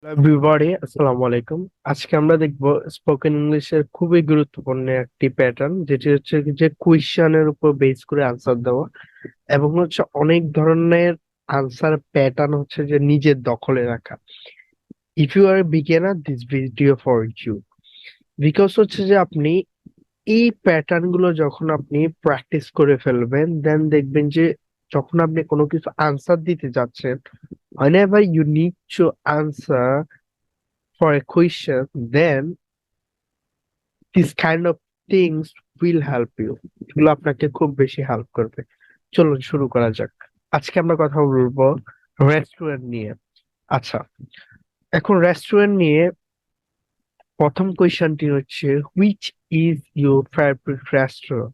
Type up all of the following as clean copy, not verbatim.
Everybody আসসালামু আলাইকুম। আজকে আমরা দেখব স্পোকেন ইংলিশের খুবই গুরুত্বপূর্ণ একটি প্যাটার্ন, যেটি হচ্ছে যে কোয়েশ্চেনের উপর বেস করে আনসার দেওয়া, এবং হচ্ছে অনেক ধরনের আনসার প্যাটার্ন হচ্ছে যে নিজের দখলে রাখা। If you are a beginner, this video for you. Because হচ্ছে যে আপনি এই প্যাটার্ন গুলো যখন আপনি প্র্যাকটিস করে ফেলবেন, দেন দেখবেন যে যখন আপনি কোনো কিছু আনসার দিতে যাচ্ছেন, whenever you need to answer for a question, then this kind of things will help you. এগুলো আপনাকে খুব বেশি হেল্প করবে। চলুন শুরু করা যাক। আজকে আমরা কথা বলবো রেস্টুরেন্ট নিয়ে। আচ্ছা, এখন রেস্টুরেন্ট নিয়ে প্রথম কোয়েশ্চেনটি হচ্ছে, which is your favourite restaurant?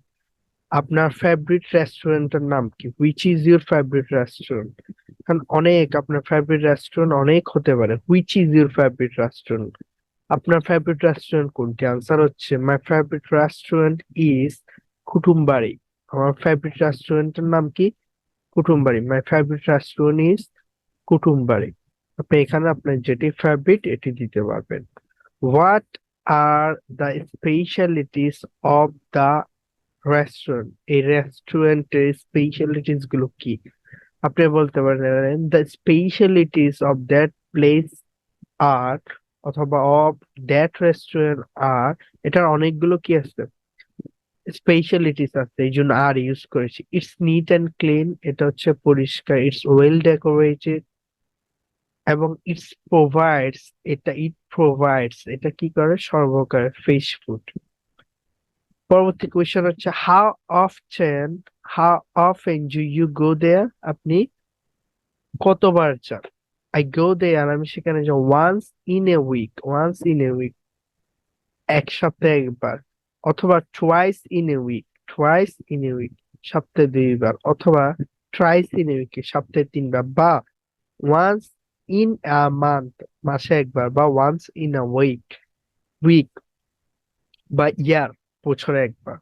আপনার ফেভারিট রেস্টুরেন্টের নাম কি? Which is your favourite restaurant? কারণ অনেক আপনার ফেভারিট রেস্টুরেন্ট অনেক হতে পারে। Which is your favourite restaurant? আপনার ফেভারিট রেস্টুরেন্ট কোনটি? আনসার হচ্ছে, my favourite restaurant is Kutumbari. আমার ফেভারিট রেস্টুরেন্টের নাম কি? Kutumbari. My favourite restaurant is Kutumbari. আপনি এখানে আপনার যেটি ফেভারিট এটি দিতে পারবেন। What are the specialities of the restaurant? এই রেস্টুরেন্টের স্পেশালিটিস গুলো কি? আপনি বলতে পারেন, the specialities of that place are, অথবা অফ দ্যাট রেস্টুরেন্ট আর। এটার অনেকগুলো কি আছে, স্পেশালিটিস আছে, এই জন্য আর ইউজ করেছি। ইটস নিট অ্যান্ড ক্লিন, এটা হচ্ছে পরিষ্কার। ইটস ওয়েল ডেকোরেটেড, এবং ইট প্রোভাইডস, এটা কি করে, সর্বকার ফিশ ফুড। পরবর্তী কোয়েশ্চেন হচ্ছে, often how often do you go there? আপনি কতবার যান? আই গো দেয়ার, আমি সেখানে যাই ওয়ান্স ইন এ উইক, এক সপ্তাহে একবার। অথবা টুয়াইস ইন এ উইক, সপ্তাহে দুইবার। অথবা থ্রাইস ইন এ উইক, সপ্তাহে তিনবার। বা ওয়ান্স ইন আ মান্থ, মাসে একবার। বা ওয়ান্স ইন আ উইক, বা ইয়ার, বছরে একবার।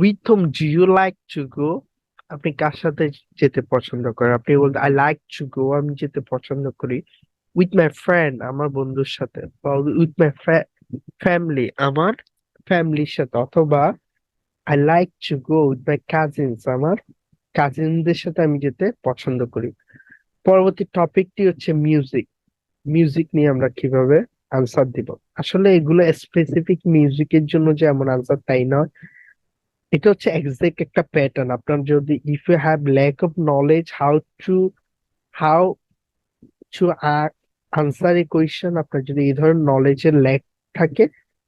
With whom do you like to go? আপনি কার সাথে যেতে পছন্দ করেন? আপনি বলতে, আই লাইক টু গো, আমি যেতে পছন্দ করি উইথ মাই ফ্রেন্ড, আমার বন্ধুর সাথে। বা উইথ মাই ফ্যামিলি, আমার ফ্যামিলির সাথে। অথবা I like to go with my cousins, আমার কাজিনদের সাথে আমি যেতে পছন্দ করি। পরবর্তী টপিকটি হচ্ছে মিউজিক। মিউজিক নিয়ে আমরা কিভাবে আনসার দিব? আসলে এগুলো স্পেসিফিক মিউজিকের জন্য যে এমন আনসার তাই নয়। এটা হচ্ছে এক্সাক্ট একটা প্যাটার্ন। আপনার যদি, if you have lack of knowledge how to answer a question, আপনার যদি এই ধরনের নলেজের ল্যাক থাকে,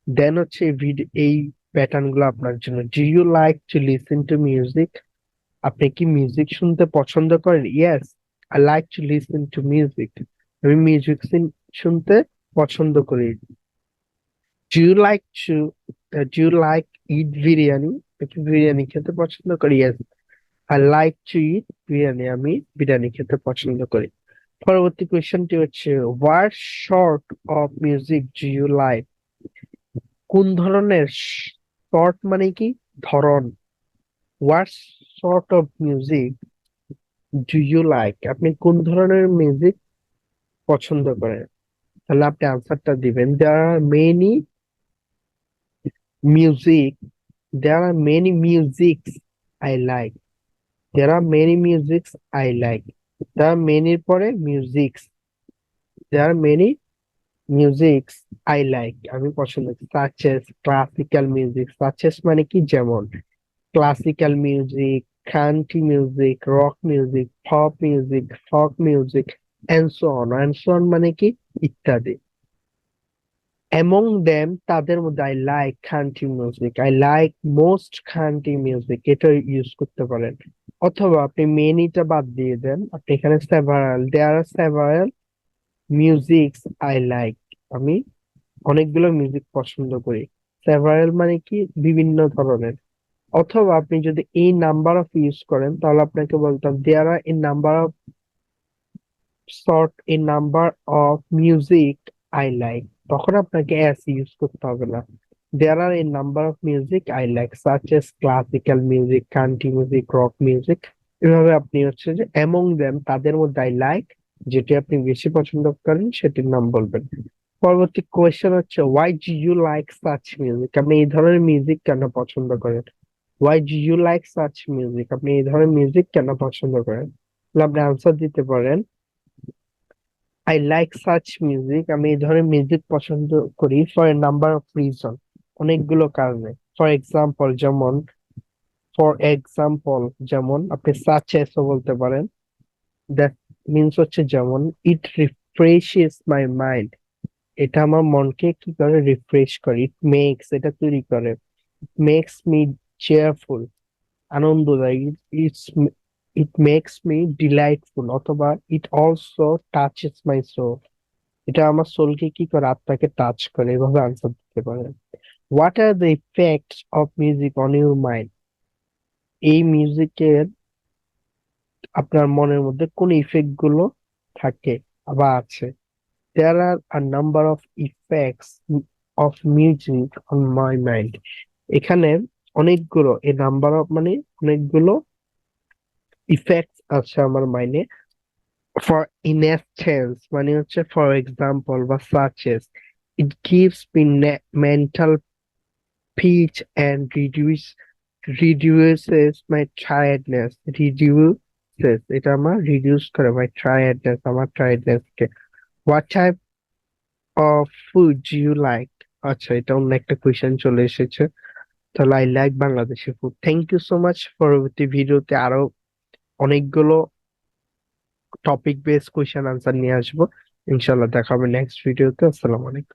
দেন হচ্ছে এই প্যাটার্ন গুলো আপনার জন্য। Do you like to listen to music? আপনি কি মিউজিক শুনতে পছন্দ করেন? Yes, I like to listen to music. আমি মিউজিক শুনতে পছন্দ করি। Do you like to do you like eat biryani? আপনি কি বিরিয়ানি খেতে পছন্দ করি? Yes, I like to eat biryani. আমি বিরিয়ানি খেতে পছন্দ করি। পরবর্তী কোয়েশ্চেনটি হচ্ছে, what sort of music do you like? কোন ধরনের? শর্ট মানে কি, ধরন। What sort of music do you like? আপনি কোন ধরনের মিউজিক পছন্দ করেন? তাহলে আপনি আনসারটা দিবেন, there are many music, there are many musics I like. There are many musics I like. There are মেনির পরে musics, there are many musics I like, আমি পছন্দ করি। সাচেস ক্লাসিক্যাল মিউজিক, সাচেস মানে কি, যেমন classical music, country music, rock music, pop music, folk music, and so on. And so on মানে কি, ইত্যাদি। অ্যামং দেম, তাদের মধ্যে, I like country music, I like most country music, এটা use করতে পারেন। অথবা আপনি মেনিটা বাদ দিয়ে দেন, আপনি এখানে several, there are several musics I like, আমি অনেকগুলো মিউজিক পছন্দ করি। সেভারাল মানে কি, বিভিন্ন ধরনের। অথবা আপনি যদি এই নাম্বার অফ ইউজ করেন, তাহলে আপনাকে বলতাম, there are a number of a number of music I like. তখন আপনাকে এস ইউজ করতে হবে না। There are a number of music I like, such as classical music, country music, rock music. এভাবে আপনি হচ্ছে যে অ্যামং দেম, তাদের মধ্যে, আই লাইক যেটি আপনি বেশি পছন্দ করেন সেটির নাম বলবেন। পরবর্তী কোয়েশ্চেন হচ্ছে why do you like such music, আপনি এই ধরনের মিউজিক কেন পছন্দ করেন? Why do you like such music, আপনি এই ধরনের মিউজিক কেন পছন্দ করেন? তাহলে আপনি আনসার দিতে পারেন আই লাইক সাচ মিউজিক, আমি এই ধরনের মিউজিক পছন্দ করি for a number of reason, অনেকগুলো কারণে। ফর এক্সাম্পল যেমন ফর এক্সাম্পল যেমন আপনি সাচ এসও বলতে পারেন। দ্যাট মিনস হচ্ছে যেমন ইট রিফ্রেশিস মাই মাইন্ড, এটা আমার মনকে কি করে রিফ্রেশ করে। ইট মেক্স, এটা তৈরি করে, মেক্স মি চেয়ারফুল, আনন্দ দেয়। It's it makes me delightful, অথবা it also touches my soul, এটা আমার সোলকে কি করে, আত্মাকে টাচ করে। এভাবে আনসার দিতে পারেন। What are the effects of music on your mind, এই মিউজিকের আপনার মনের মধ্যে কোন ইফেক্ট গুলো থাকে বা আছে? There are a number of effects of music on my mind, এখানে অনেকগুলো, এ নাম্বার অফ মানে অনেকগুলো ইফেক্টস আছে আমার মাইন্ডে। ফর ইনস্ট্যান্স মানে হচ্ছে ফর এক্সাম্পল বা such as, it gives me mental peace and reduces my tiredness, reduces, এটা আমার রিডিউস করে my tiredness, আমার টায়ার্ডনেস কে। What type of food do you like, আচ্ছা এটা অন্য একটা কোয়েশ্চেন চলে এসেছে। তাহলে I like Bangladeshi food. Thank you so much. পরবর্তী ভিডিওতে আরো অনেকগুলো টপিক বেস কোয়েশ্চেন আনসার নিয়ে আসবো। ইনশাল্লাহ দেখা হবে নেক্সট ভিডিওতে। আসসালামু আলাইকুম।